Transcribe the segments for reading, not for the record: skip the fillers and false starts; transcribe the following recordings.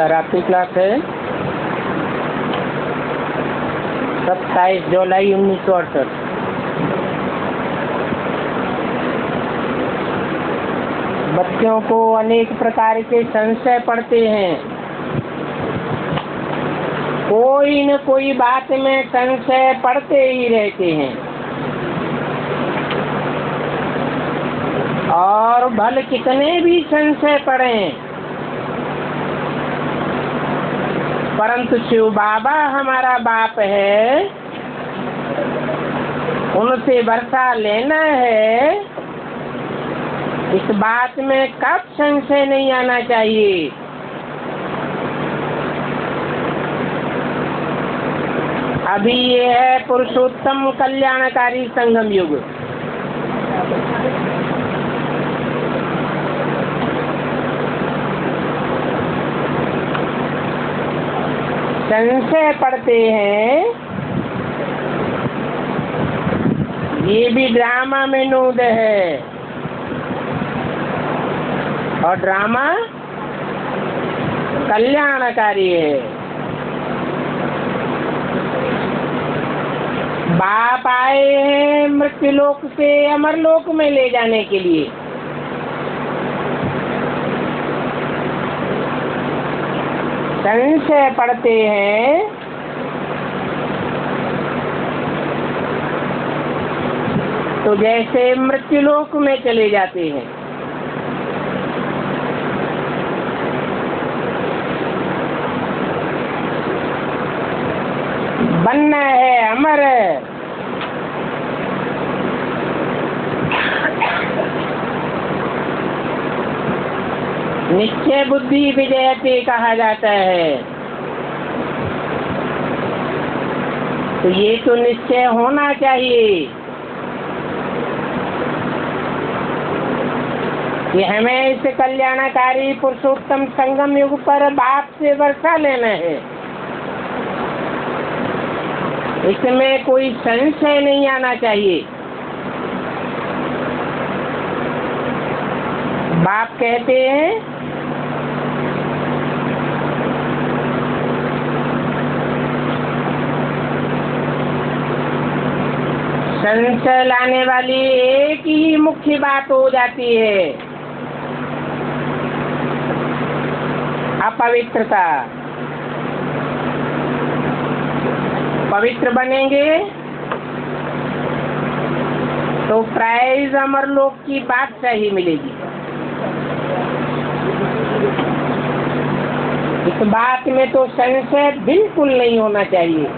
नमस्कार। आपकी क्लास है 27 जुलाई 1968। बच्चों को अनेक प्रकार के संशय पड़ते हैं। कोई न कोई बात में संशय पड़ते ही रहते हैं और भले कितने भी संशय पड़ें, परंतु शिव बाबा हमारा बाप है, उनसे वर्षा लेना है, इस बात में कब संशय नहीं आना चाहिए। अभी ये है पुरुषोत्तम कल्याणकारी संगम युग। संशय पड़ते हैं, ये भी ड्रामा में नूद है और ड्रामा कल्याणकारी है। बाप आए हैं मृत्युलोक से अमरलोक में ले जाने के लिए। संशय पड़ते हैं, तो जैसे मृत्युलोक में चले जाते हैं। बनना है अमर, निश्चय बुद्धि विजयते कहा जाता है। तो ये तो निश्चय होना चाहिए कि हमें इस कल्याणकारी पुरुषोत्तम संगम युग पर बाप से वर्षा लेना है। इसमें कोई संशय नहीं आना चाहिए। बाप कहते हैं संशय लाने वाली एक ही मुख्य बात हो जाती है, अपवित्रता। पवित्र बनेंगे तो प्राइज अमरलोक की बादशाही मिलेगी। इस बात में तो संशय बिल्कुल नहीं होना चाहिए।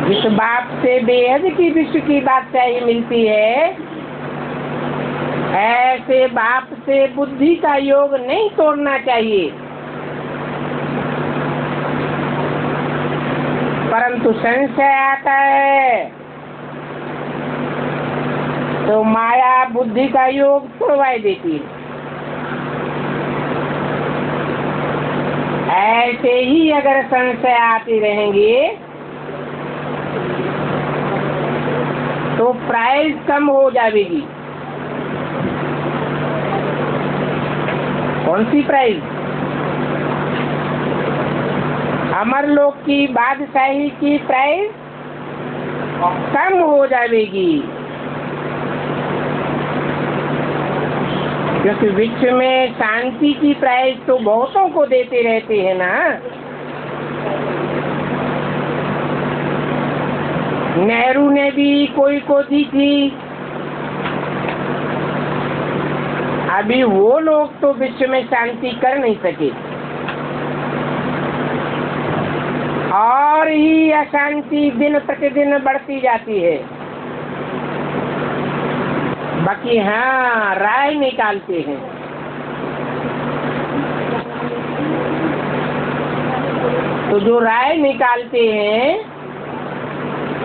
जिस बाप से बेहद की विश्व की बादशाही मिलती है, ऐसे बाप से बुद्धि का योग नहीं तोड़ना चाहिए। परंतु संशय आता है तो माया बुद्धि का योग तोड़वा देती है। ऐसे ही अगर संशय आती रहेंगे तो प्राइस कम हो जाएगी। कौन सी प्राइस? अमरलोक की बादशाही की प्राइस कम हो जाएगी, क्योंकि विश्व में शांति की प्राइस तो बहुतों को देते रहते हैं ना। नेहरू ने भी कोई को दी थी। अभी वो लोग तो विश्व में शांति कर नहीं सके और ही अशांति दिन प्रतिदिन बढ़ती जाती है। बाकी हाँ, राय निकालते हैं। तो जो राय निकालते हैं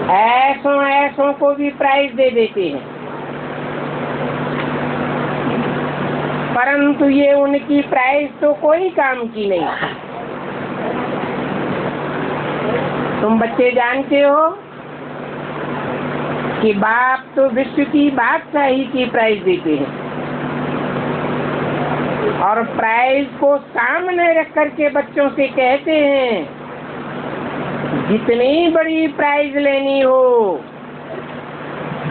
ऐसों को भी प्राइज दे देते हैं, परंतु ये उनकी प्राइज तो कोई काम की नहीं। तुम बच्चे जानते हो कि बाप तो विश्व की बादशाही की प्राइज देते हैं और प्राइज को सामने रख करके बच्चों से कहते हैं जितनी बड़ी प्राइज लेनी हो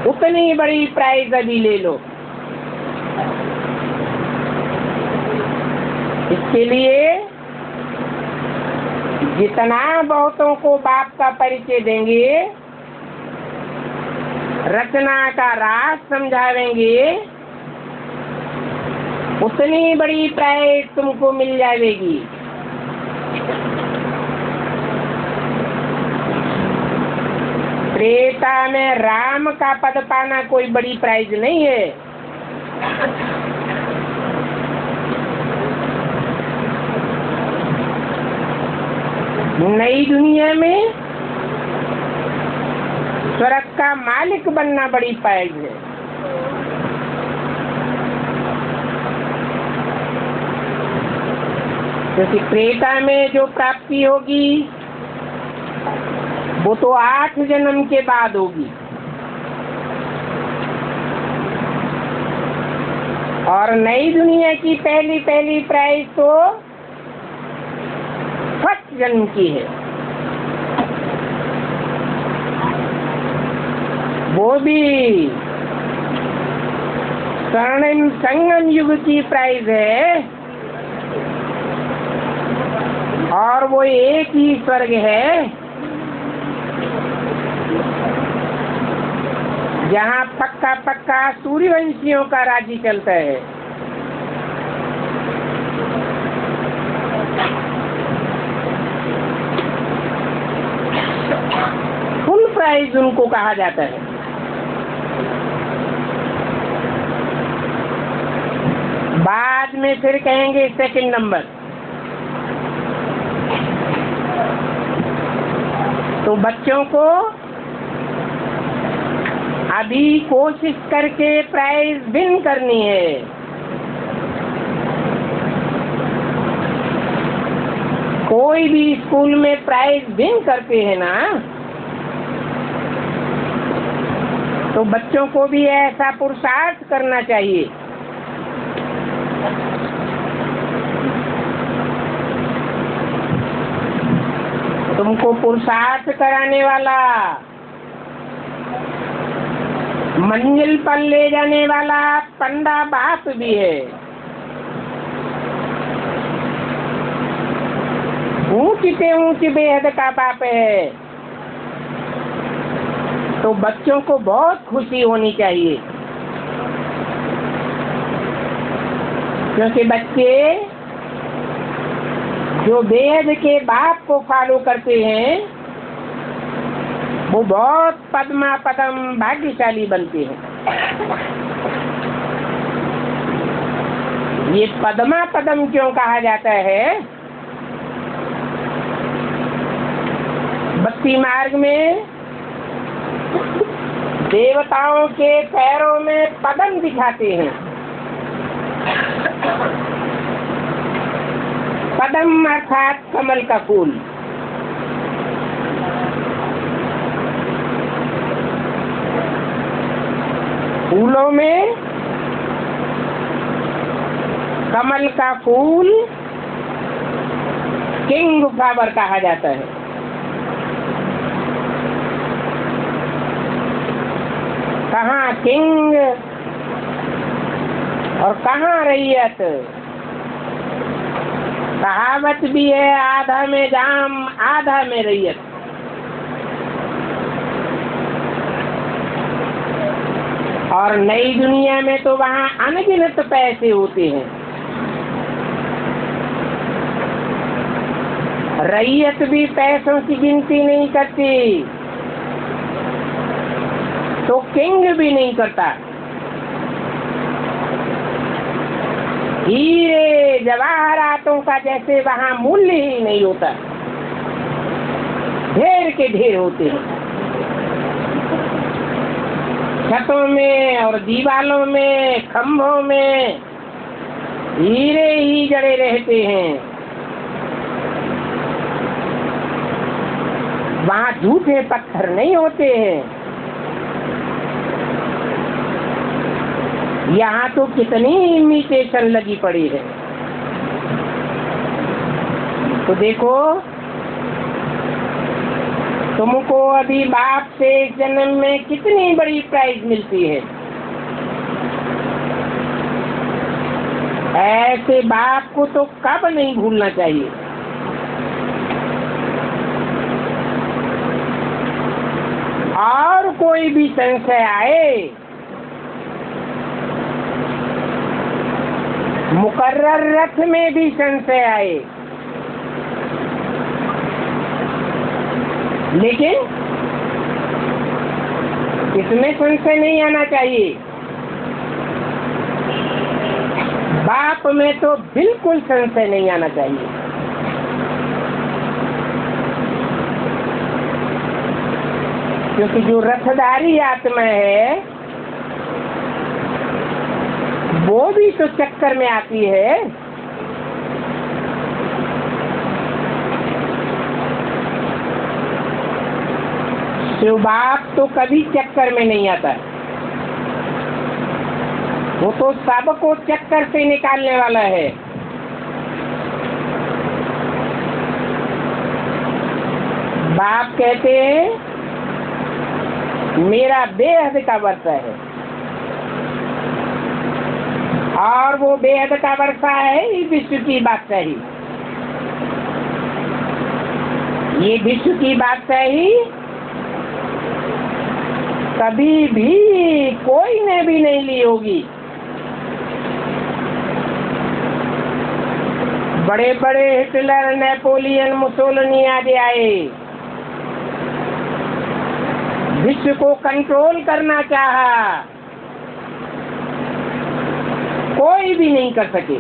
उतनी बड़ी प्राइज अभी ले लो। इसके लिए जितना बहुतों को बाप का परिचय देंगे, रचना का राज समझावेंगे, उतनी बड़ी प्राइज तुमको मिल जाएगी। त्रेता में राम का पद पाना कोई बड़ी प्राइज नहीं है। नई दुनिया में स्वर्ग का मालिक बनना बड़ी प्राइज है। क्योंकि त्रेता में जो प्राप्ति होगी वो तो 8 जन्म के बाद होगी और नई दुनिया की पहली पहली प्राइज तो फर्स्ट जन्म की है। वो भी स्वर्णिम संगम युग की प्राइज है और वो एक ही स्वर्ग है जहाँ पक्का पक्का सूर्यवंशियों का राज्य चलता है। फुल प्राइज उनको कहा जाता है। बाद में फिर कहेंगे सेकंड नंबर। तो बच्चों को अभी कोशिश करके प्राइज विन करनी है। कोई भी स्कूल में प्राइज विन करते हैं ना, तो बच्चों को भी ऐसा पुरुषार्थ करना चाहिए। तुमको पुरुषार्थ कराने वाला, मंजिल पर ले जाने वाला पंडा बाप भी है। ऊंच से ऊंच बेहद का बाप है। तो बच्चों को बहुत खुशी होनी चाहिए, क्योंकि बच्चे जो बेहद के बाप को फॉलो करते हैं वो बहुत पद्मा पदम भाग्यशाली बनते हैं। ये पद्मा पदम क्यों कहा जाता है? भक्ति मार्ग में देवताओं के पैरों में पदम दिखाते हैं। पदम अर्थात कमल का फूल। फूलों में कमल का फूल किंग फ्लावर कहा जाता है। कहाँ किंग और कहाँ रैयत। कहावत भी है, आधा में जाम आधा में रैयत। और नई दुनिया में तो वहाँ अनगिनत पैसे होते हैं। रैयत भी पैसों की गिनती नहीं करती, तो किंग भी नहीं करता। हीरे जवाहरातों का जैसे वहाँ मूल्य ही नहीं होता, ढेर के ढेर होते हैं। छतों में और दीवालों में, खंभों में हीरे ही जड़े रहते हैं। वहाँ झूठे पत्थर नहीं होते हैं। यहाँ तो कितनी इमिटेशन लगी पड़ी है। तो देखो, तुमको अभी बाप से जन्म में कितनी बड़ी प्राइज मिलती है। ऐसे बाप को तो कब नहीं भूलना चाहिए। और कोई भी संशय आए, मुकर्रर रथ में भी संशय आए, लेकिन इसमें संशय नहीं आना चाहिए। बाप में तो बिल्कुल संशय नहीं आना चाहिए। क्योंकि जो रथधारी आत्मा है वो भी तो चक्कर में आती है। शिव बाप तो कभी चक्कर में नहीं आता, वो तो सबको चक्कर से निकालने वाला है। बाप कहते हैं मेरा बेहद का वर्षा है, और वो बेहद का वर्षा है इस विश्व की बादशाही। ये विश्व की बादशाही कभी भी कोई ने भी नहीं ली होगी। बड़े बड़े हिटलर, नेपोलियन, मुसोलिनी आदि आए, विश्व को कंट्रोल करना चाहा, कोई भी नहीं कर सके।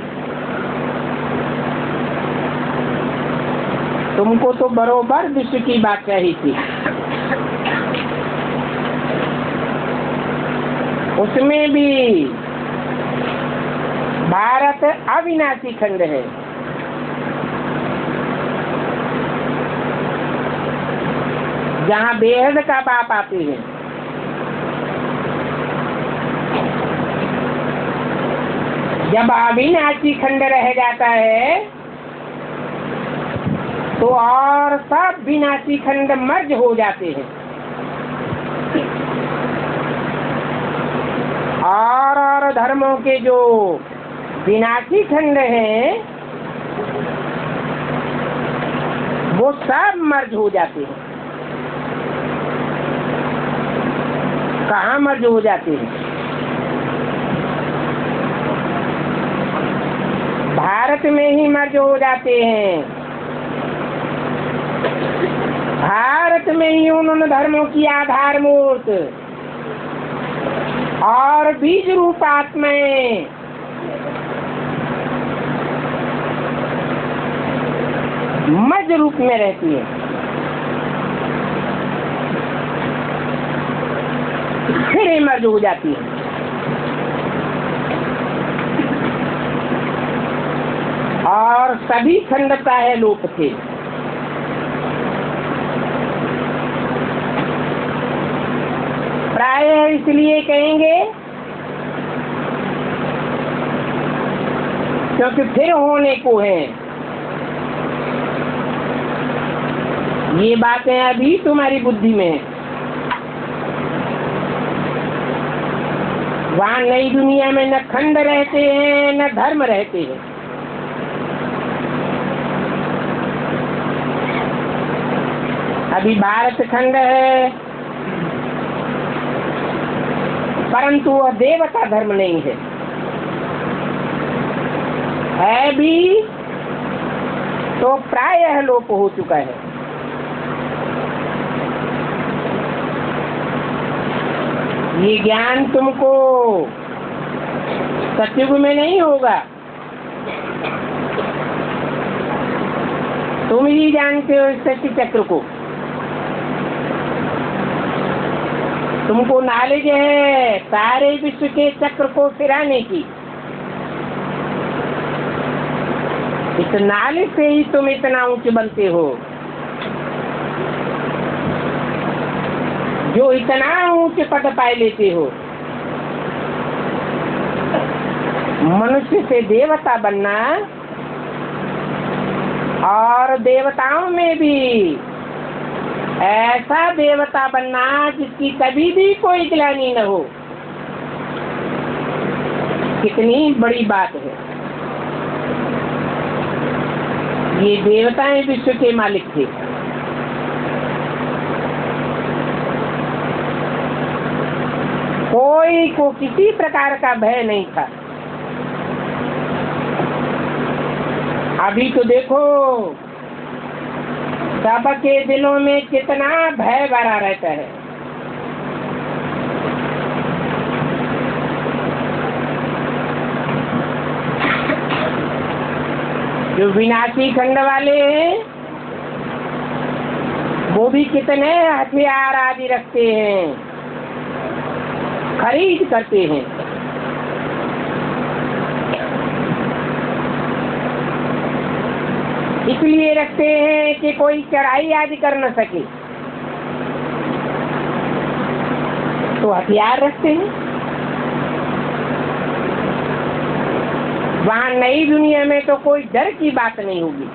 तुमको तो बरोबर विश्व की बादशाही थी। उसमें भी भारत अविनाशी खंड है। जहाँ बेहद का बाप आते हैं। जब अविनाशी खंड रह जाता है तो और सब विनाशी खंड मर्ज हो जाते हैं, और धर्मों के जो विनाशी खंड हैं वो सब मर्ज हो जाते हैं। कहाँ मर्ज हो जाते हैं? भारत में ही मर्ज हो जाते हैं। भारत में ही उन्होंने धर्मों की आधार मूर्त और बीज रूप आत्माएं मध्य रूप में रहती है। फिर ही मर्ज हो जाती है। और सभी खंड प्राय लोप थे। प्राय इसलिए कहेंगे क्योंकि फिर होने को है। ये बातें अभी तुम्हारी बुद्धि में है। वहाँ नई दुनिया में न खंड रहते हैं न धर्म रहते हैं। अभी भारत खंड है, परंतु वह देवता धर्म नहीं है। है भी तो प्रायः लोप हो चुका है। ये ज्ञान तुमको सतयुग में नहीं होगा। तुम ही जानते हो इस सृष्टि चक्र को। तुमको नॉलेज है सारे विश्व के चक्र को फिराने की। इस नॉलेज से ही तुम इतना ऊंचे बनते हो। जो इतना ऊंचे पद पाए लेते हो, मनुष्य से देवता बनना और देवताओं में भी ऐसा देवता बनना जिसकी कभी भी कोई ग्लानि न हो, कितनी बड़ी बात है। ये देवताएं विश्व के मालिक थे। कोई को किसी प्रकार का भय नहीं था। अभी तो देखो सबके दिलों में कितना भय भरा रहता है। जो विनाशी खंड वाले हैं वो भी कितने हथियार आदि रखते हैं, खरीद करते हैं। इसलिए रखते हैं कि कोई चढ़ाई आदि कर न सके, तो हथियार रखते हैं। वहां नई दुनिया में तो कोई डर की बात नहीं होगी।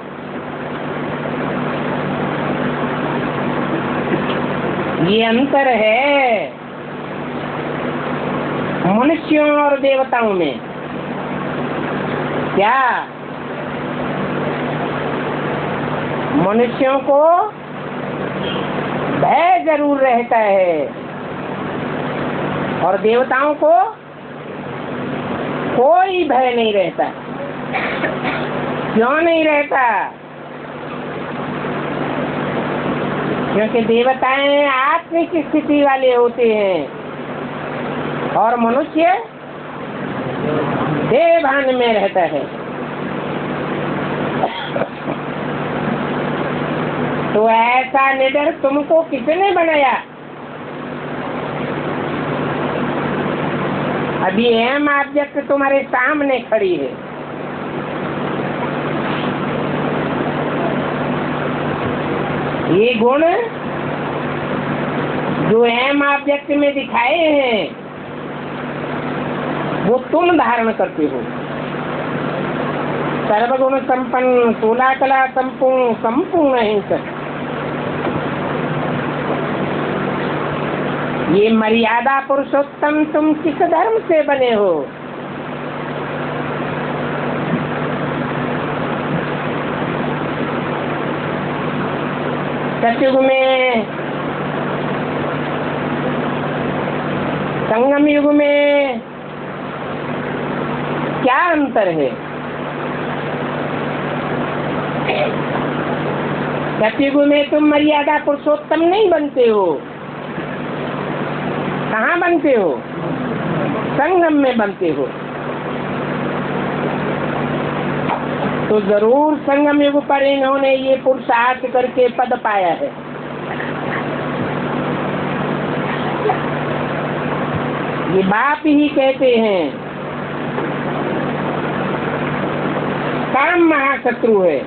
ये अंतर है मनुष्यों और देवताओं में। क्या मनुष्यों को भय जरूर रहता है और देवताओं को कोई भय नहीं रहता। क्यों नहीं रहता? क्योंकि देवताएं आत्मिक स्थिति वाले होते हैं और मनुष्य देह भान में रहता है। तो ऐसा निडर तुमको किसने बनाया? अभी एम ऑब्जेक्ट तुम्हारे सामने खड़ी है। ये गुण जो एम ऑब्जेक्ट में दिखाए हैं वो तुम धारण करते हो। सर्वगुण संपन्न, 16 कला संपूर्ण, संपूर्ण हिंसक। ये मर्यादा पुरुषोत्तम तुम किस धर्म से बने हो? सतयुग में, संगम युग में क्या अंतर है? सतयुग में तुम मर्यादा पुरुषोत्तम नहीं बनते हो। कहाँ बनते हो? संगम में बनते हो। तो जरूर संगम युग पर इन्होंने ये पुरुषार्थ करके पद पाया है। ये बाप ही कहते हैं काम महाशत्रु है।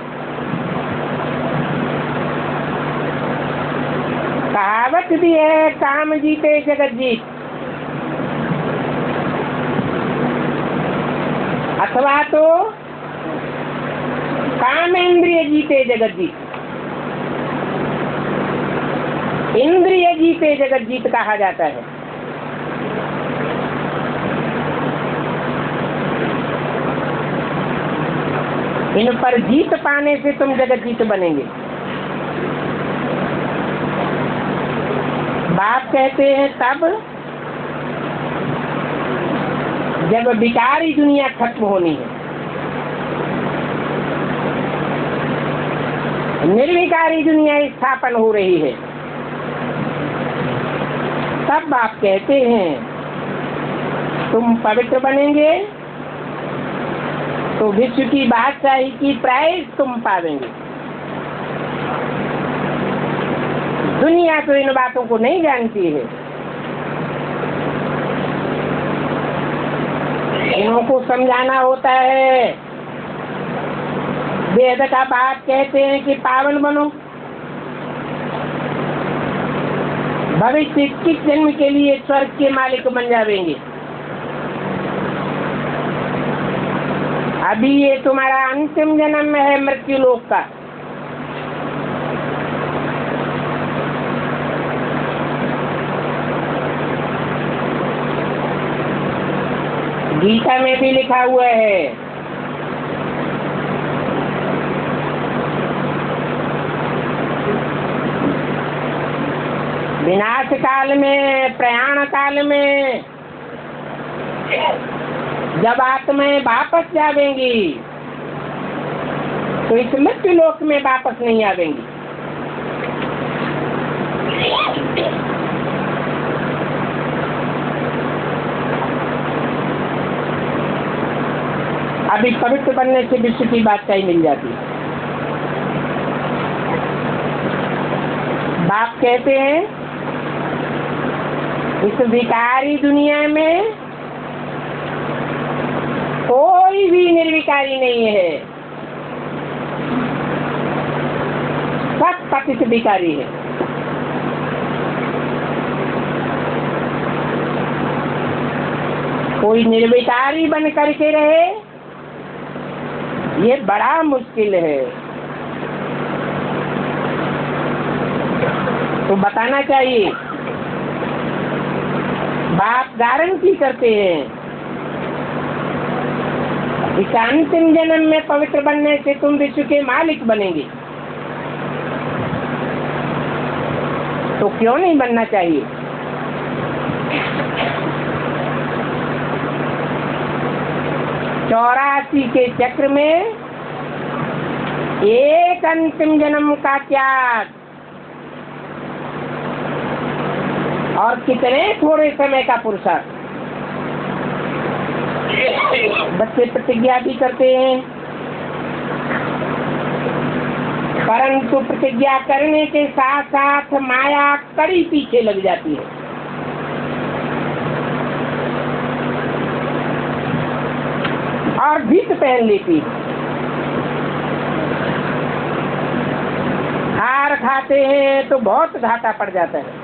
कहावत भी है काम जीते जगत जीत, अथवा तो काम इंद्रिय जीते जगत जीत। इंद्रिय जीते जगत जीत कहा जाता है। इन पर जीत पाने से तुम जगत जीत बनेंगे। बाप कहते हैं तब जब विकारी दुनिया खत्म होनी है, निर्विकारी दुनिया स्थापन हो रही है, तब बाप कहते हैं तुम पवित्र बनेंगे तो विश्व की बादशाही की प्राइज तुम पावेंगे। दुनिया तो इन बातों को नहीं जानती है। इनको समझाना होता है। वेद का बात कहते हैं कि पावन बनो, भविष्य 21 जन्म के लिए स्वर्ग के मालिक बन जाएंगे। अभी ये तुम्हारा अंतिम जन्म है मृत्यु लोक का। गीता में भी लिखा हुआ है, विनाश काल में, प्रयाण काल में जब आत्माएं वापस जावेंगी तो इस मृत्यु लोक में वापस नहीं आवेंगी। अभी पवित्र बनने से विश्व की बादशाही मिल जाती है। बाप कहते हैं इस विकारी दुनिया में कोई भी निर्विकारी नहीं है, सब पतित विकारी है। कोई निर्विकारी बन करके रहे ये बड़ा मुश्किल है। तो बताना चाहिए, बाप गारंटी करते हैं इस अंतिम जन्म में पवित्र बनने से तुम विश्व के मालिक बनेंगे। तो क्यों नहीं बनना चाहिए? चौरासी के चक्र में एक अंतिम जन्म का त्याग और कितने थोड़े समय का पुरुषार्थ। बच्चे प्रतिज्ञा भी करते हैं, परंतु प्रतिज्ञा करने के साथ साथ माया कड़ी पीछे लग जाती है। और भीत पहन लेती है। हार खाते हैं तो बहुत घाटा पड़ जाता है।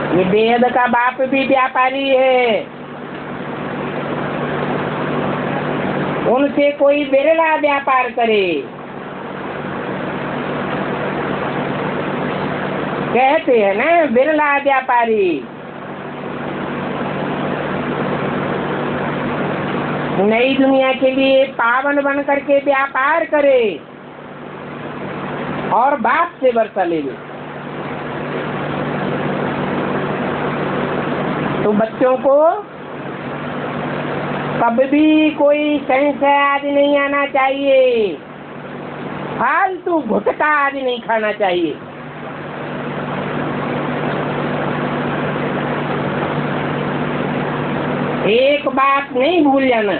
ये बेहद का बाप भी व्यापारी है, उनसे कोई बिरला व्यापार करे। कहते हैं ना बिरला व्यापारी। नई दुनिया के लिए पावन बन करके व्यापार करे और बाप से वर्षा ले ले। तो बच्चों को कभी भी कोई संशय आदि नहीं आना चाहिए, फालतू गुटखा आदि नहीं खाना चाहिए। एक बात नहीं भूल जाना,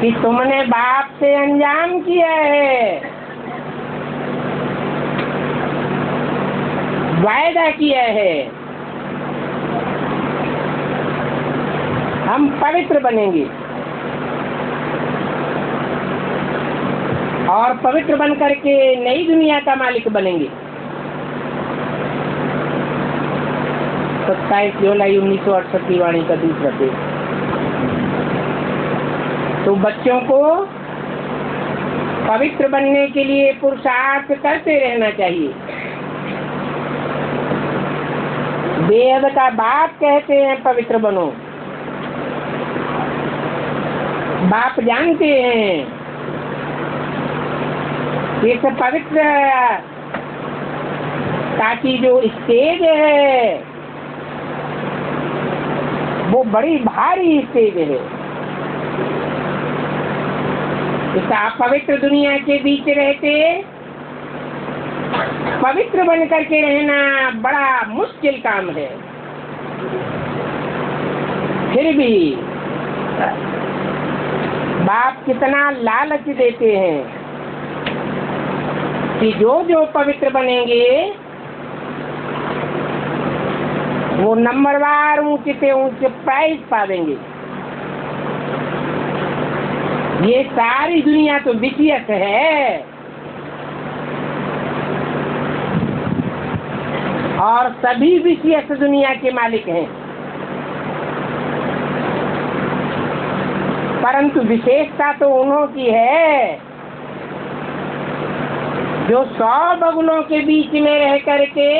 कि तुमने बाप से अंजाम किया है, वायदा किया है हम पवित्र बनेंगे और पवित्र बन करके नई दुनिया का मालिक बनेंगे। 27 जुलाई 1968 की वाणी का दूसरा पेज। तो बच्चों को पवित्र बनने के लिए पुरुषार्थ करते रहना चाहिए। वेद का बाप कहते हैं पवित्र बनो। बाप जानते हैं इस पवित्र ताकि जो स्टेज है वो बड़ी भारी स्टेज है। इस अपवित्र दुनिया के बीच रहते पवित्र बन करके रहना बड़ा मुश्किल काम है। फिर भी बाप कितना लालच देते हैं कि जो पवित्र बनेंगे वो नंबरवार ऊंचे से ऊंचे प्राइज पावेंगे। ये सारी दुनिया तो विषयक है। और सभी विषय इस दुनिया के मालिक हैं, परंतु विशेषता तो उन्हों की है जो 100 बगुलों के बीच में रह करके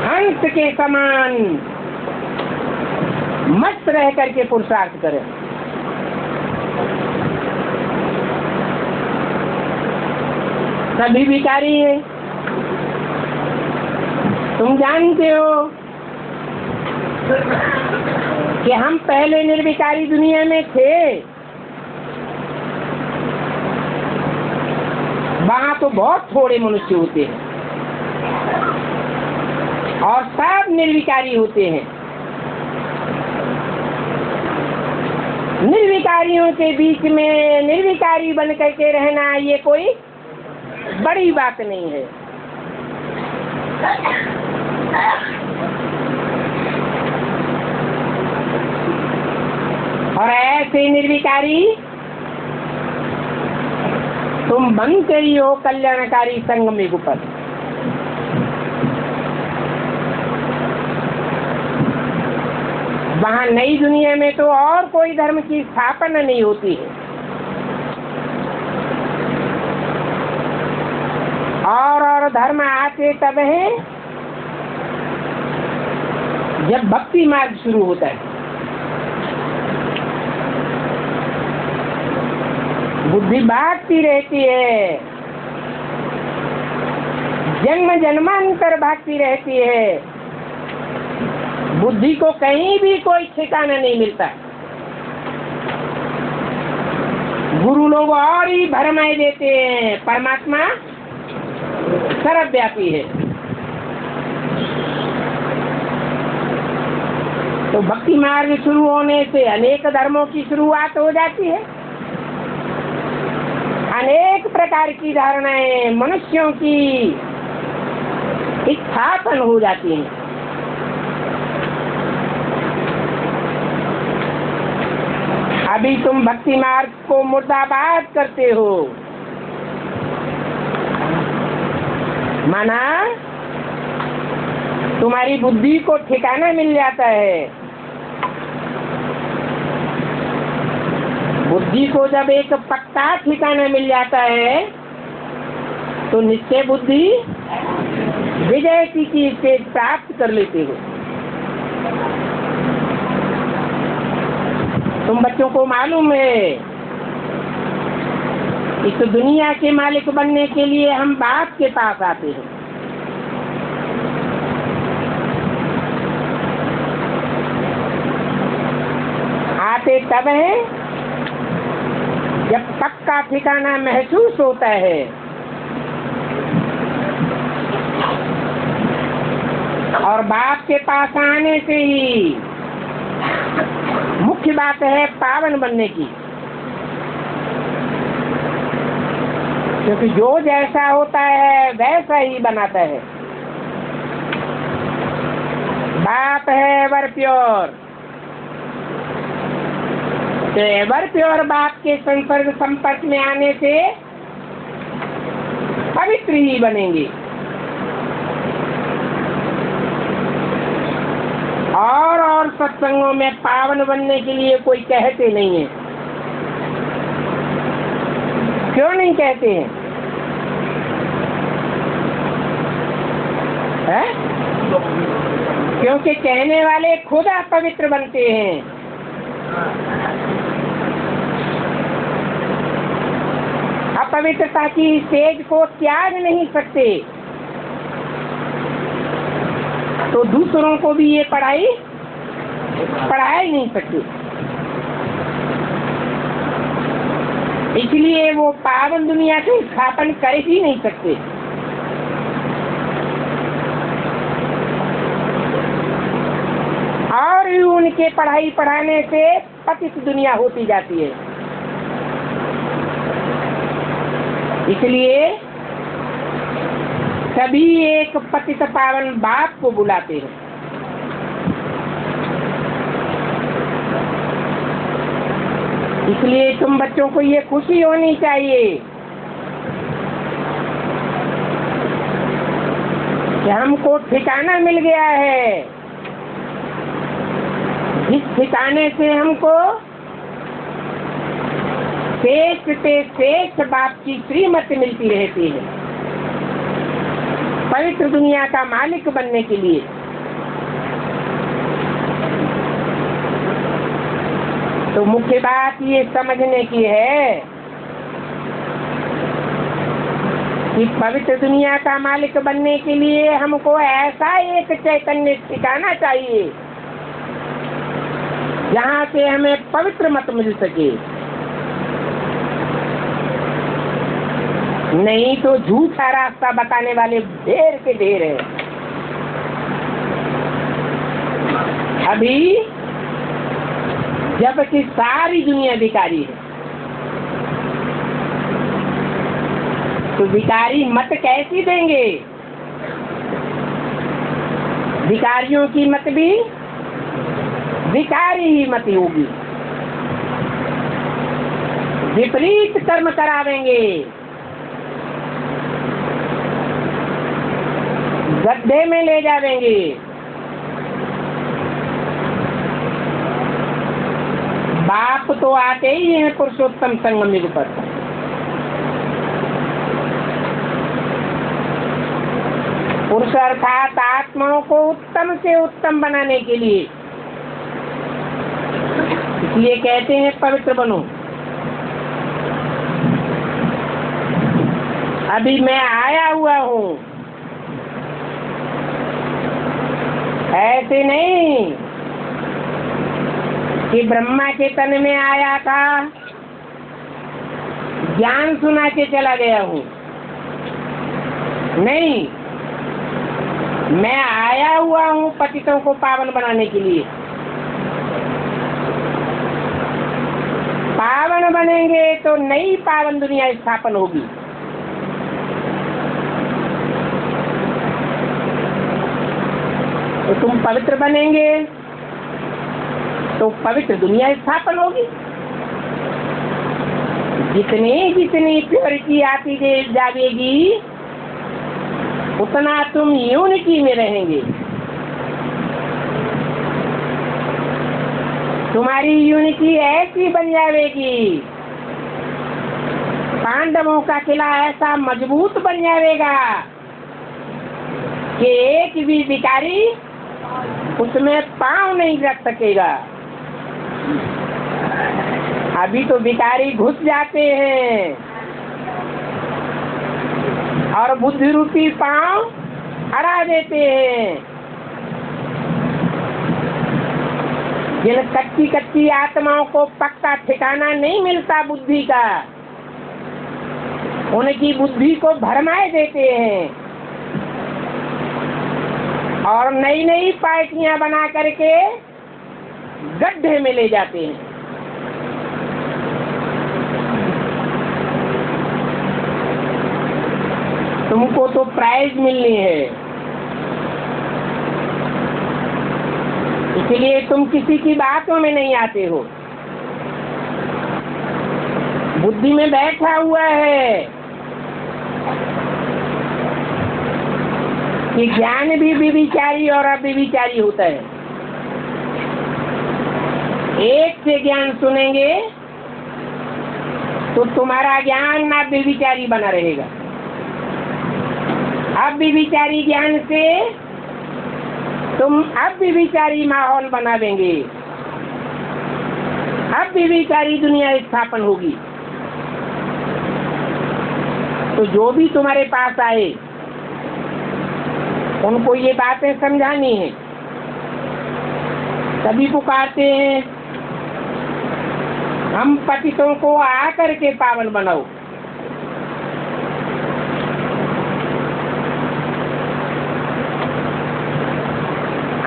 हंस के समान मस्त रह करके पुरुषार्थ करें। सभी भिखारी हैं। तुम जानते हो कि हम पहले निर्विकारी दुनिया में थे, वहां तो बहुत थोड़े मनुष्य होते हैं और सब निर्विकारी होते हैं। निर्विकारियों के बीच में निर्विकारी बन करके रहना ये कोई बड़ी बात नहीं है। और ऐसे निर्विकारी तुम बनते ही हो कल्याणकारी संघ में गुपत। वहां नई दुनिया में तो और कोई धर्म की स्थापना नहीं होती है, और धर्म आते तब है जब भक्ति मार्ग शुरू होता है। बुद्धि भागती रहती है, जन्म जन्मांतर भागती रहती है, बुद्धि को कहीं भी कोई ठिकाना नहीं मिलता। गुरु लोग और ही भरमाए देते हैं, परमात्मा सर्वव्यापी है। तो भक्ति मार्ग शुरू होने से अनेक धर्मों की शुरुआत हो जाती है। अनेक प्रकार की धारणाएं मनुष्यों की स्थापन हो जाती हैं। अभी तुम भक्ति मार्ग को मुर्दाबाद करते हो, माना तुम्हारी बुद्धि को ठिकाना मिल जाता है। बुद्धि को जब एक पक्का ठिकाना मिल जाता है तो निश्चय बुद्धि विजय की चीज से प्राप्त कर लेते हो। तुम बच्चों को मालूम है इस दुनिया के मालिक बनने के लिए हम बाप के पास आते हैं। आते तब है जब पक्का ठिकाना महसूस होता है, और बाप के पास आने से ही मुख्य बात है पावन बनने की। क्योंकि जो जैसा होता है वैसा ही बनाता है। बाप है एवर प्योर, तो एवर प्योर बाप के संपर्क में आने से पवित्र ही बनेंगे। और सत्संगों में पावन बनने के लिए कोई कहते नहीं है। क्यों नहीं कहते हैं? है? क्योंकि कहने वाले खुद अपवित्र बनते हैं। अपवित्रता की स्टेज को त्याग नहीं सकते, तो दूसरों को भी ये पढ़ा ही नहीं सकते। इसलिए वो पावन दुनिया की स्थापन कर ही नहीं सकते। और भी उनके पढ़ाई पढ़ाने से पतित दुनिया होती जाती है। इसलिए सभी एक पतित पावन बाप को बुलाते हैं। इसलिए तुम बच्चों को ये खुशी होनी चाहिए कि हमको ठिकाना मिल गया है, जिस ठिकाने से हमको श्रेष्ठ से श्रेष्ठ बाप की श्रीमत मिलती रहती है, पवित्र दुनिया का मालिक बनने के लिए। तो मुख्य बात ये समझने की है कि पवित्र दुनिया का मालिक बनने के लिए हमको ऐसा एक चैतन्य ठिकाना चाहिए जहाँ से हमें पवित्र मत मिल सके, नहीं तो झूठा रास्ता बताने वाले ढेर के ढेर है। अभी जबकि सारी दुनिया भिखारी है, तो भिखारी मत कैसी देंगे? भिखारियों की मत भी भिखारी ही मत होगी, विपरीत कर्म करावेंगे, गड्ढे में ले जावेंगे। बाप तो आते ही हैं पुरुषोत्तम संगम युग पर। पुरुष अर्थात आत्माओं को उत्तम से उत्तम बनाने के लिए, इसलिए कहते हैं पवित्र बनो। अभी मैं आया हुआ हूँ, ऐसे नहीं कि ब्रह्मा के तन में आया था, ज्ञान सुना के चला गया हूँ। नहीं, मैं आया हुआ हूँ पतितों को पावन बनाने के लिए। पावन बनेंगे तो नई पावन दुनिया स्थापन होगी। तो तुम पवित्र बनेंगे तो पवित्र दुनिया स्थापन होगी। जितनी जितनी प्योरिटी आती जाएगी उतना तुम यूनिटी में रहेंगे। तुम्हारी यूनिटी ऐसी बन जाएगी, पांडवों का किला ऐसा मजबूत बन जाएगा कि एक भी भिखारी उसमें पांव नहीं रख सकेगा। अभी तो भिखारी घुस जाते हैं और बुद्धि रूपी पांव हरा देते हैं। जिन कच्ची कच्ची आत्माओं को पक्का ठिकाना नहीं मिलता बुद्धि का, उनकी बुद्धि को भरमाए देते हैं और नई नई पार्टियां बना करके गड्ढे में ले जाते हैं। तुमको तो प्राइज मिलनी है, इसलिए तुम किसी की बातों में नहीं आते हो। बुद्धि में बैठा हुआ है कि ज्ञान भी विचारी और अविचारी होता है। एक से ज्ञान सुनेंगे तो तुम्हारा ज्ञान ना विचारी बना रहेगा। अविचारी ज्ञान से तुम अविचारी माहौल बना देंगे, अविचारी दुनिया स्थापन होगी। तो जो भी तुम्हारे पास आए उनको ये बातें समझानी है। सभी पुकारते हैं हम पतितों को आकर के पावन बनाओ।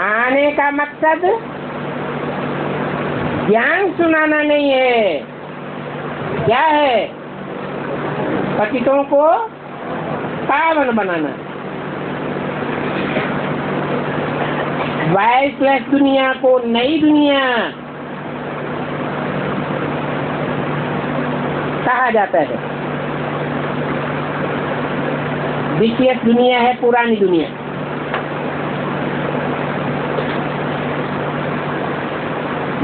आने का मकसद ज्ञान सुनाना नहीं है। क्या है? पतितों को पावन बनाना। वाइसलेस दुनिया को नई दुनिया कहा जाता है। विशेष दुनिया है पुरानी दुनिया।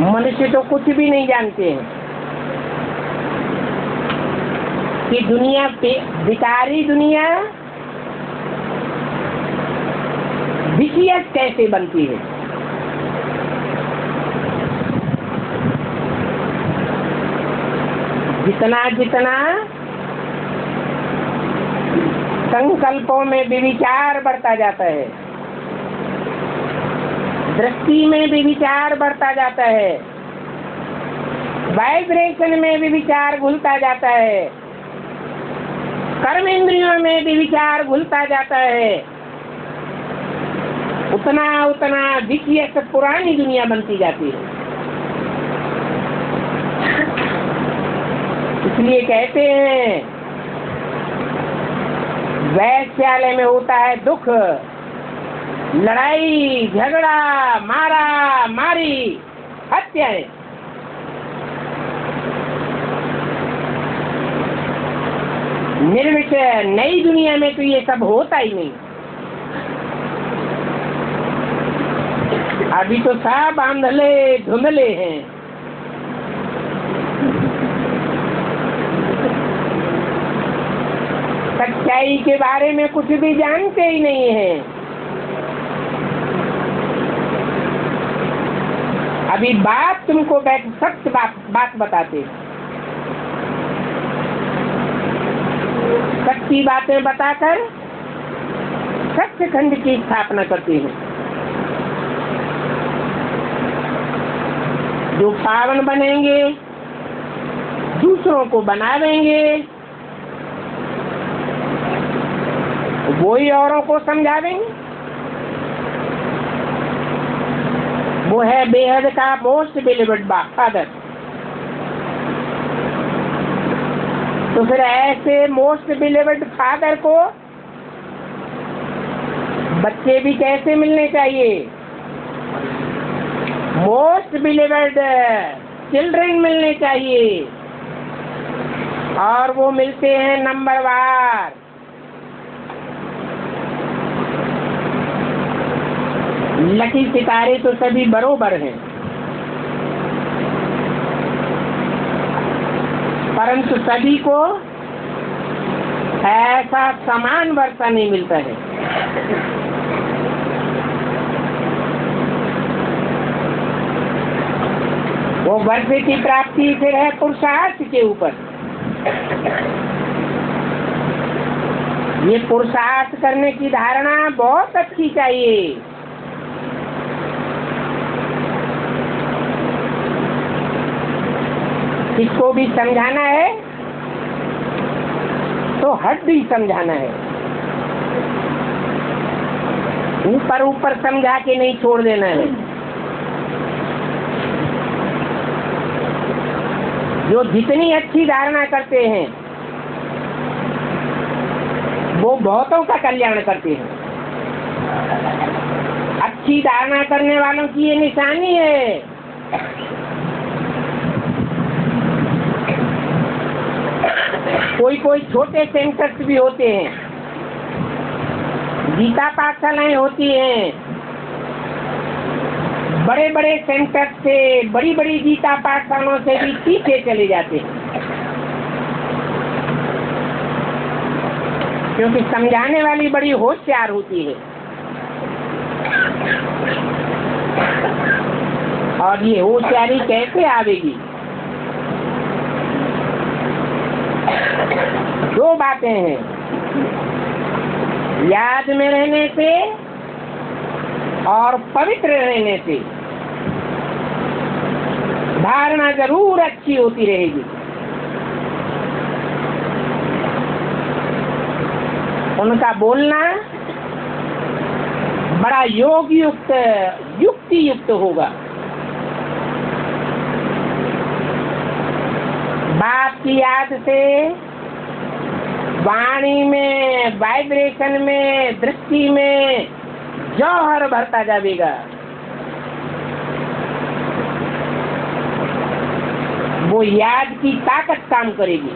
मनुष्य तो कुछ भी नहीं जानते हैं कि दुनिया विकारी दुनिया विषयक कैसे बनती है। जितना जितना संकल्पों में विचार बढ़ता जाता है, दृष्टि में भी विचार बढ़ता जाता है, वाइब्रेशन में भी विचार घुलता जाता है, कर्म इंद्रियों में भी विचार घुलता जाता है, उतना उतना विषय से पुरानी दुनिया बनती जाती है। इसलिए कहते हैं वैश्यालय में होता है दुख, लड़ाई झगड़ा, मारा मारी, हत्याएं। निर्विषय नई दुनिया में तो ये सब होता ही नहीं। अभी तो सब आंधले धुंधले हैं। सच्चाई के बारे में कुछ भी जानते ही नहीं हैं। अभी बात तुमको सत्य बात बताते, सच्ची बातें बताकर सत्यखंड की स्थापना करते हैं। जो पावन बनेंगे, दूसरों को बनावेंगे, वो ही औरों को समझावेंगे। वो है बेहद का मोस्ट बिलीव्ड फादर। तो फिर ऐसे मोस्ट बिलीव्ड फादर को बच्चे भी कैसे मिलने चाहिए? मोस्ट बिलीव्ड चिल्ड्रन मिलने चाहिए, और वो मिलते हैं नंबरवार। लकी सितारे तो सभी बरोबर हैं, परंतु सभी को ऐसा समान वर्षा नहीं मिलता है। वो वर्षे की प्राप्ति फिर है पुरुषार्थ के ऊपर। ये पुरुषार्थ करने की धारणा बहुत अच्छी चाहिए। किसको भी समझाना है तो हड्डी समझाना है, ऊपर ऊपर समझा के नहीं छोड़ देना है। जो जितनी अच्छी धारणा करते हैं वो बहुतों का कल्याण करते हैं। अच्छी धारणा करने वालों की ये निशानी है। कोई कोई छोटे सेंटर्स भी होते हैं, गीता पाठशालाएं होती हैं, बड़े बड़े सेंटर से, बड़ी बड़ी गीता पाठशालाओं से भी पीछे चले जाते हैं, क्योंकि समझाने वाली बड़ी होशियार होती है। और ये होशियारी कैसे आवेगी? दो बातें हैं, याद में रहने से और पवित्र रहने से। धारणा जरूर अच्छी होती रहेगी, उनका बोलना बड़ा योग युक्त, युक्ति युक्त होगा। बाप की याद से वाणी में, वाइब्रेशन में, दृष्टि में जौहर भरता जाएगा। वो याद की ताकत काम करेगी।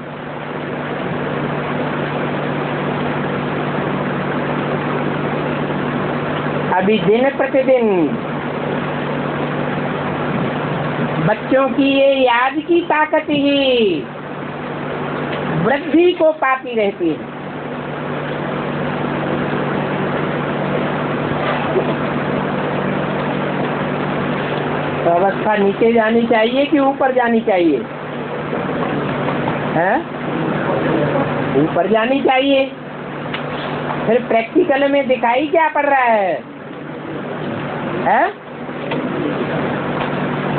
अभी दिन प्रतिदिन बच्चों की ये याद की ताकत ही वृद्धि को पाती रहती है। तो अवस्था नीचे जानी चाहिए कि ऊपर जानी चाहिए? है ऊपर जानी चाहिए। फिर प्रैक्टिकल में दिखाई क्या पड़ रहा है?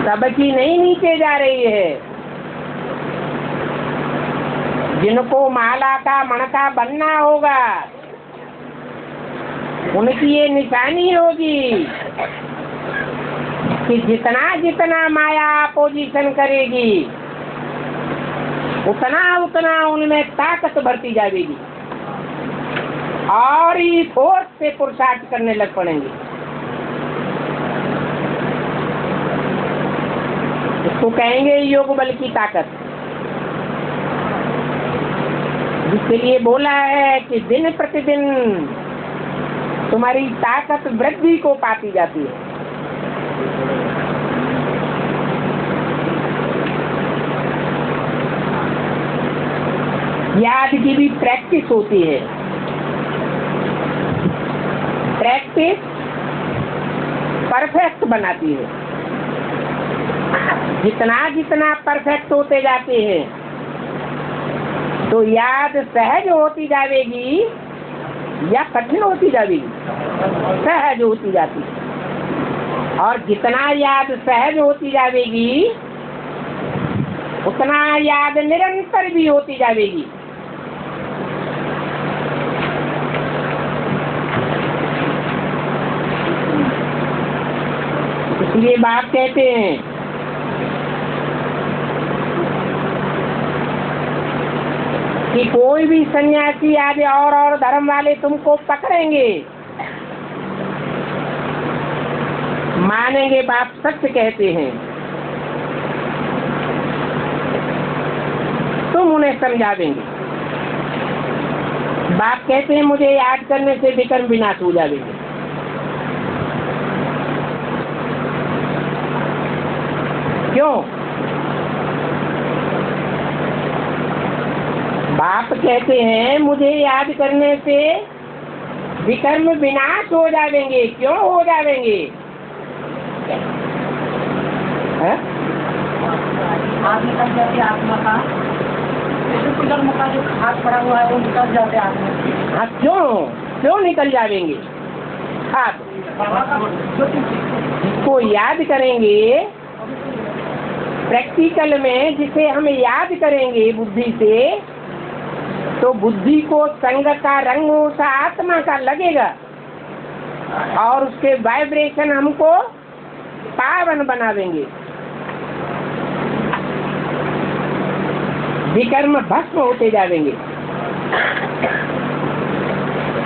सबकी नहीं नीचे जा रही है। जिनको माला का मणका बनना होगा उनकी ये निशानी होगी कि जितना जितना माया अपोजिशन करेगी उतना उतना उनमें ताकत बढ़ती जाएगी और ही फोर्स से पुरुषार्थ करने लग पड़ेंगे। इसको कहेंगे योग बल की ताकत। जिसके लिए बोला है कि दिन प्रतिदिन तुम्हारी ताकत वृद्धि को पाती जाती है। याद की भी प्रैक्टिस होती है। प्रैक्टिस परफेक्ट बनाती है। जितना जितना परफेक्ट होते जाते हैं तो याद सहज होती जाएगी या कठिन होती जाएगी? सहज होती जाती है। और जितना याद सहज होती जाएगी उतना याद निरंतर भी होती जाएगी। इसलिए बाप कहते हैं कि कोई भी सन्यासी आदि और धर्म वाले तुमको पकड़ेंगे, मानेंगे बाप सत्य कहते हैं, तुम उन्हें समझा देंगे। बाप कहते हैं मुझे याद करने से विकर्म विनाश हो जाएंगे। क्यों? बाप कहते हैं मुझे याद करने से विकर्म विनाश हो जाएंगे। क्यों हो जाएंगे? आग निकल जाती है आत्मा का, विकर्म का जो हाथ पड़ा हुआ है वो निकल जाते हैं आत्मा। हाँ, क्यों निकल जाएंगे? हाथ को याद करेंगे प्रैक्टिकल में, जिसे हम याद करेंगे बुद्धि से, तो बुद्धि को संग का रंग उस आत्मा का लगेगा और उसके वाइब्रेशन हमको पावन बनावेंगे। विकर्म भस्म होते जाएंगे,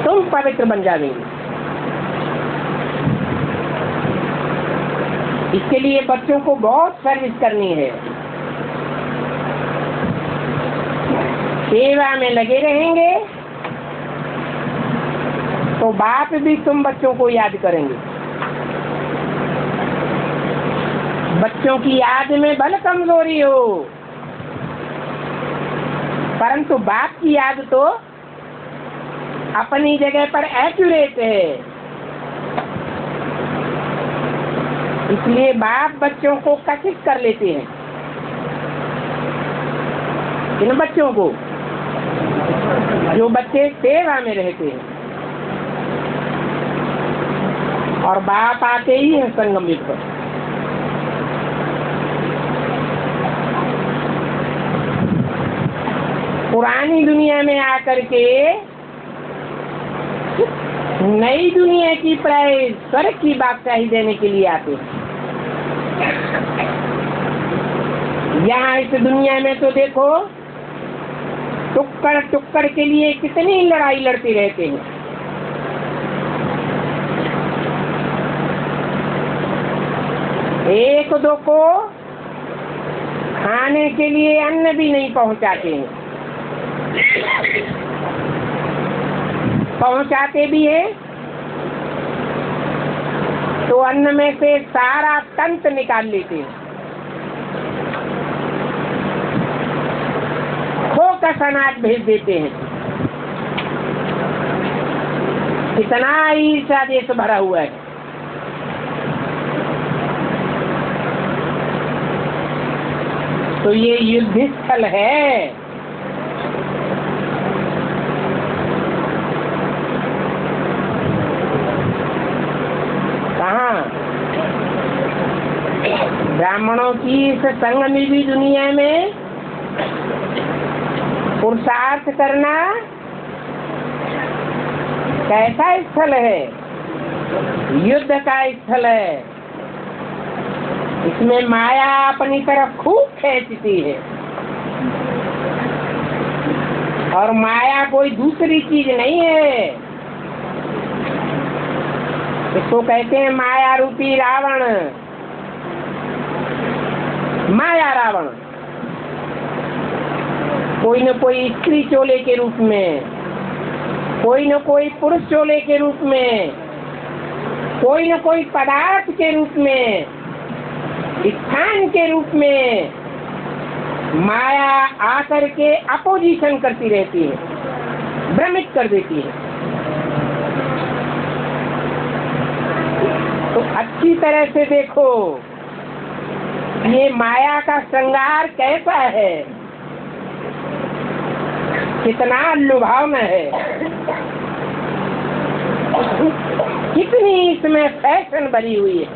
तुम पवित्र बन जाएंगे। इसके लिए बच्चों को बहुत सर्विस करनी है। सेवा में लगे रहेंगे तो बाप भी तुम बच्चों को याद करेंगे। बच्चों की याद में भले कमजोरी हो, परंतु बाप की याद तो अपनी जगह पर एक्यूरेट है। इसलिए बाप बच्चों को कशिश कर लेते हैं। इन बच्चों को जो बच्चे सेवा में रहते हैं, और बाप आते ही है संगम युग पर। पुरानी दुनिया में आकर के नई दुनिया की प्राय स्वर्ग की बादशाही देने के लिए आते हैं। यहाँ इस दुनिया में तो देखो टुक्कड़ टुक्कड़ के लिए कितनी लड़ाई लड़ते रहते हैं। एक दो को खाने के लिए अन्न भी नहीं पहुंचाते हैं, पहुंचाते भी हैं तो अन्न में से सारा तंत्र निकाल लेते हैं। चौकस अनाज भेज देते हैं। कितना ईर्ष्या देश भरा हुआ है। तो ये युद्ध स्थल है। कहाँ? ब्राह्मणों की इस संगमिली दुनिया में पुरुषार्थ करना कैसा स्थल है? युद्ध का स्थल है। इसमें माया अपनी तरफ खूब खींचती है, और माया कोई दूसरी चीज नहीं है। इसको कहते हैं माया रूपी रावण। माया रावण कोई न कोई स्त्री चोले के रूप में, कोई न कोई पुरुष चोले के रूप में, कोई न कोई पदार्थ के रूप में, स्थान के रूप में माया आकर के अपोजिशन करती रहती है, भ्रमित कर देती है। तो अच्छी तरह से देखो ये माया का श्रृंगार कैसा है, कितना लुभावना है, कितनी इसमें फैशन भरी हुई है।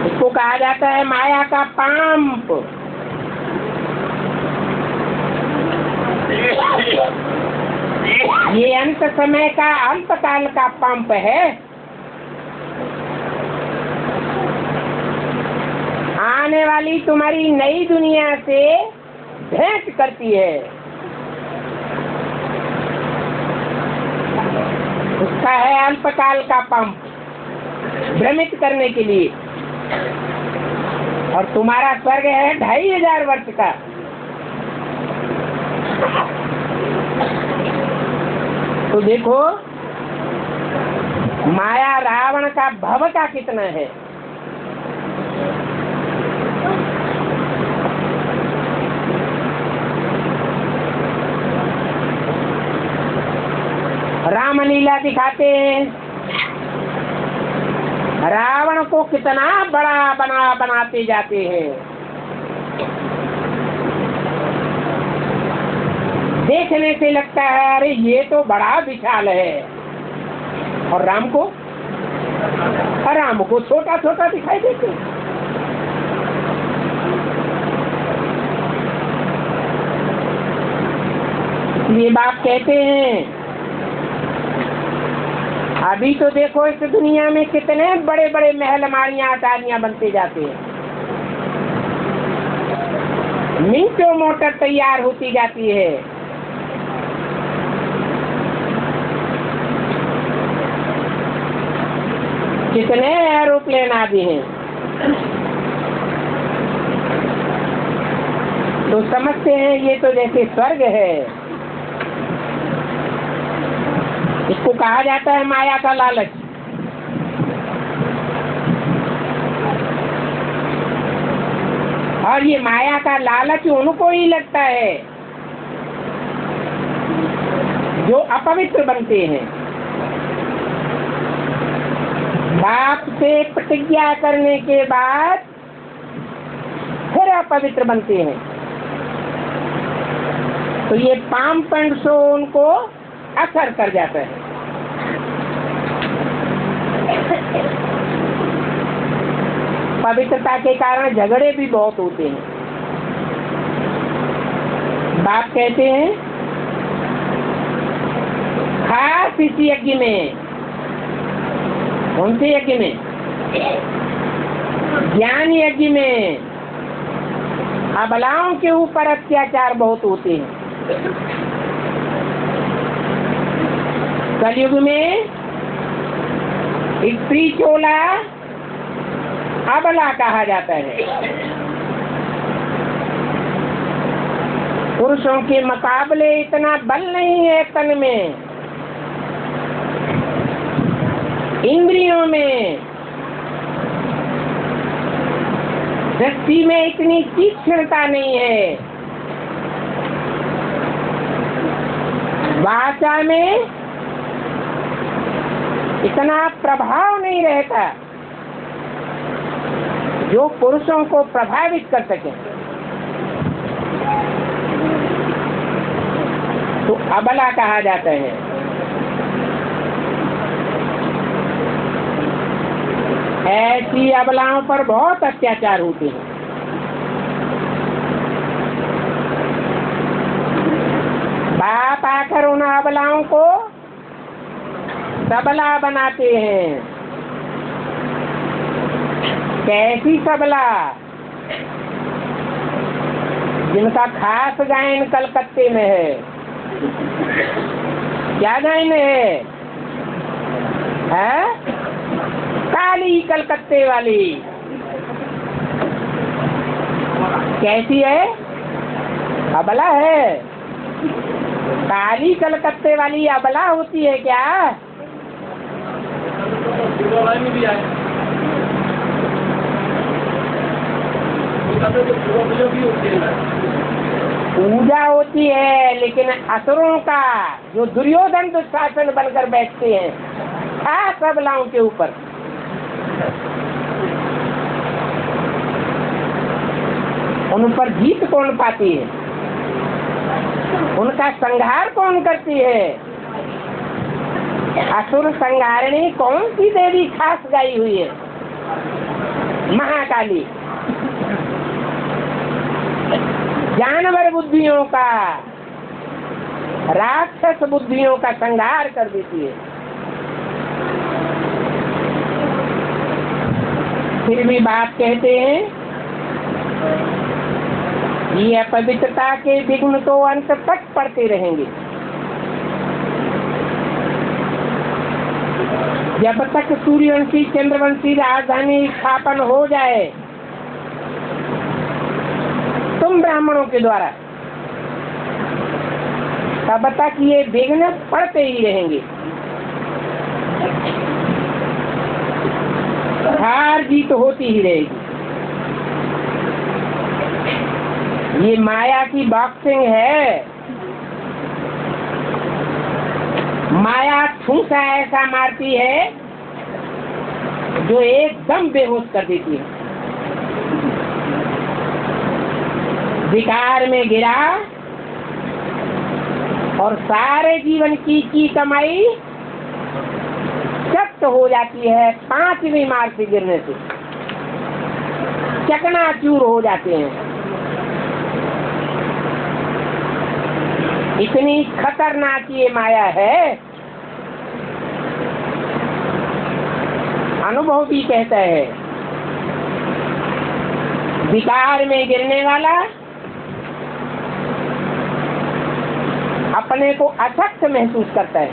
इसको कहा जाता है माया का पांप। ये अंत समय का अल्पकाल का पंप है। आने वाली तुम्हारी नई दुनिया से भेंट करती है। उसका है अल्पकाल का पंप, भ्रमित करने के लिए। और तुम्हारा स्वर्ग है 2500 वर्ष का। तो देखो माया रावण का भव का कितना है। राम लीला दिखाते हैं, रावण को कितना बड़ा बनाते जाते हैं। देखने से लगता है अरे ये तो बड़ा विशाल है, और राम को छोटा छोटा दिखाई देते। इसलिए बाप कहते हैं अभी तो देखो इस दुनिया में कितने बड़े बड़े महल माड़ियां अटारियां बनते जाते हैं, मिनटों मोटर तैयार होती जाती है। कितने एरोप्लेन आदि हैं। तो समझते हैं ये तो जैसे स्वर्ग है। इसको कहा जाता है माया का लालच। और ये माया का लालच उनको ही लगता है जो अपवित्र बनते हैं। बाप से प्रतिज्ञा करने के बाद फिर अपवित्र बनते हैं। तो ये पामपंड सो उनको असर कर जाता है। पवित्रता के कारण झगड़े भी बहुत होते हैं। बाप कहते हैं खास इस यज्ञ में, कौन से यज्ञ में? ज्ञान यज्ञ में अबलाओं के ऊपर अत्याचार बहुत होते हैं। कलयुग में स्त्री चोला अबला कहा जाता है। पुरुषों के मुकाबले इतना बल नहीं है तन में, इंद्रियों में, दृष्टि में इतनी तीक्ष्णता नहीं है, वाचा में इतना प्रभाव नहीं रहता जो पुरुषों को प्रभावित कर सके, तो अबला कहा जाता है। ऐसी अबलाओं पर बहुत अत्याचार होते हैं। बाप आकर उन अबलाओं को सबला बनाते हैं। कैसी सबला? जिनका खास गायन कलकत्ते में है। क्या गायन है? काली कलकत्ते वाली। कैसी है? अबला है। काली कलकत्ते वाली अबला होती है क्या? पूजा होती है, लेकिन असुरों का जो दुर्योधन दुशासन बनकर बैठते हैं खास अबलाओं के ऊपर, उन पर जीत कौन पाती है? उनका संहार कौन करती है? असुर संहारिणी कौन सी देवी खास गाई हुई है? महाकाली। जानवर बुद्धियों का, राक्षस बुद्धियों का संहार कर देती है। फिर भी बात कहते हैं, ये अपवित्रता के विघ्न तो अंत तक पड़ते रहेंगे। जब तक सूर्यवंशी चंद्रवंशी राजधानी स्थापन हो जाए तुम ब्राह्मणों के द्वारा, तब तक ये विघ्न पड़ते ही रहेंगे। हार जीत होती ही रहेगी। ये माया की बॉक्सिंग है। माया ठूंसा ऐसा मारती है जो एकदम बेहोश कर देती है। विकार में गिरा और सारे जीवन की कमाई चक्त हो जाती है। 5वीं मार से गिरने से चकनाचूर हो जाते हैं। इतनी खतरनाक ये माया है। अनुभव भी कहता है, विकार में गिरने वाला अपने को अशक्त महसूस करता है।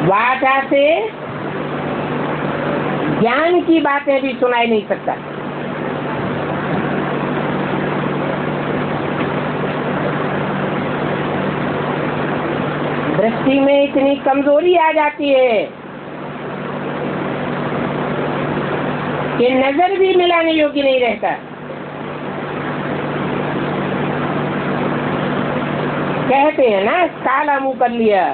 वाचा से ज्ञान की बातें भी सुनाई नहीं सकता। दृष्टि में इतनी कमजोरी आ जाती है कि नजर भी मिलाने योग्य नहीं रहता। कहते हैं ना, काला मुंह कर लिया।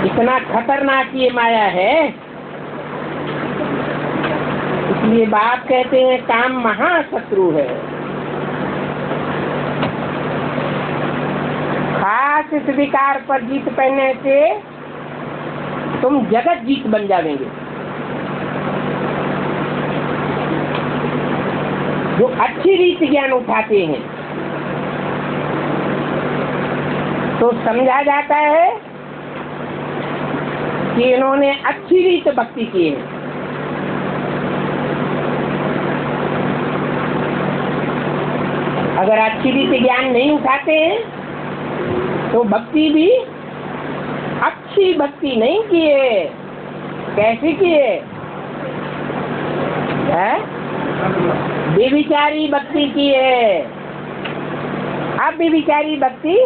इतना खतरनाक ये माया है। इसलिए बाप कहते हैं काम महाशत्रु है। खास इस विकार पर जीत पाने से तुम जगत जीत बन जाएंगे। जो अच्छी रीति ज्ञान उठाते हैं तो समझा जाता है कि इन्होंने अच्छी रीत भक्ति की है। अगर अच्छी रीति ज्ञान नहीं उठाते हैं तो भक्ति भी अच्छी भक्ति नहीं किए। कैसी किए? बेविचारी भक्ति की है। अब बेविचारी भक्ति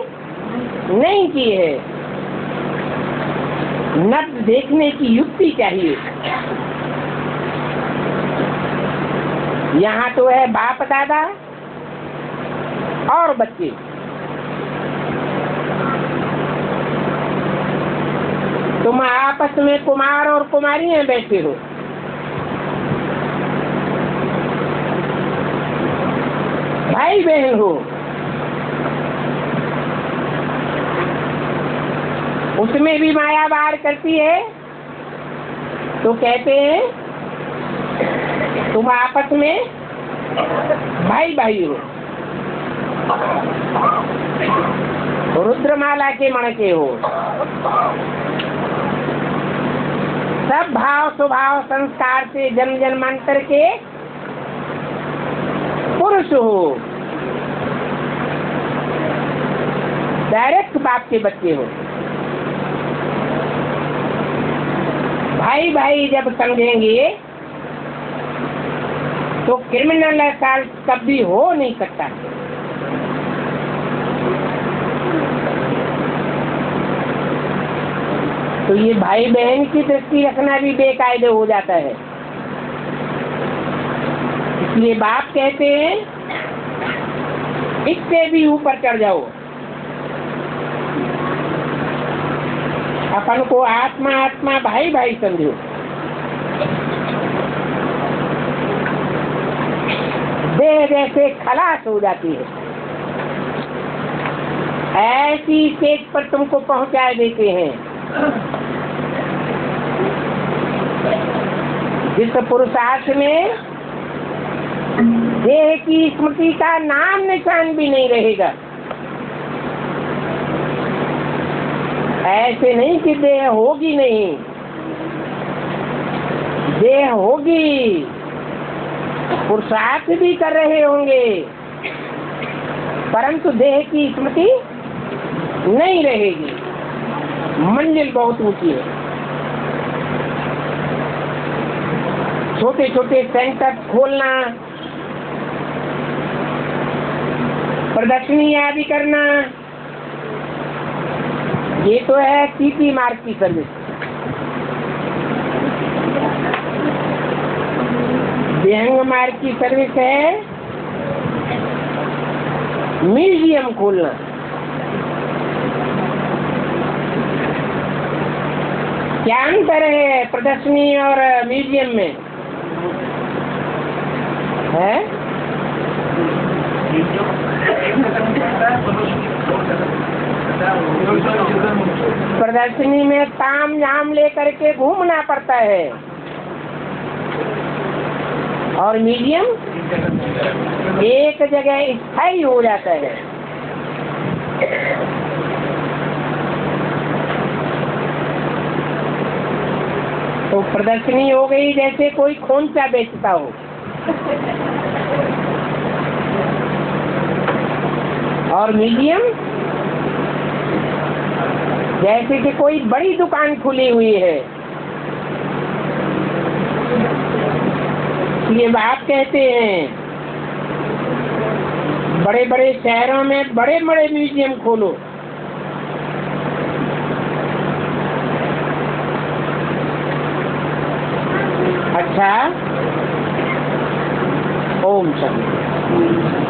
नहीं की है। नब्ज देखने की युक्ति चाहिए। यहाँ तो है बाप दादा और बच्चे। तुम आपस में कुमार और कुमारियां बैठे हो। भाई बहन हो। उसमें भी माया वार करती है तो कहते हैं तुम आपस में भाई भाई हो। रुद्रमाला के मणके हो। सब भाव स्वभाव संस्कार से जन्म जन्मांतर के पुरुष हो। डायरेक्ट बाप के बच्चे हो। भाई भाई जब समझेंगे तो क्रिमिनल असॉल्ट कभी हो नहीं सकता। तो ये भाई बहन की दृष्टि रखना भी बेकायदे हो जाता है। इसलिए बाप कहते हैं इससे भी ऊपर चढ़ जाओ। अपन को आत्मा आत्मा भाई भाई समझो। देह जैसे खलास हो जाती है, ऐसी स्टेज पर तुमको पहुंचा देते हैं। जिस पुरुषार्थ में देह की स्मृति का नाम निशान भी नहीं रहेगा। ऐसे नहीं कि देह होगी नहीं, देह होगी, पुरुषार्थ भी कर रहे होंगे, परंतु देह की स्मृति नहीं रहेगी। मंजिल बहुत ऊंची है। छोटे छोटे सेंटर खोलना, प्रदर्शनी आदि करना, ये तो है सीटी मार्ग की सर्विस। विहंग मार्ग की सर्विस है म्यूजियम खोलना। क्या अंतर है प्रदर्शनी और म्यूजियम में? है प्रदर्शनी में ताम झाम लेकर के घूमना पड़ता है, और म्यूजियम एक जगह स्थायी हो जाता है। तो प्रदर्शनी हो गई जैसे कोई खोंचा बेचता हो, और म्यूजियम जैसे कि कोई बड़ी दुकान खुली हुई है। ये बात कहते हैं बड़े बड़े शहरों में बड़े बड़े म्यूजियम खोलो। अच्छा, ओम शांति।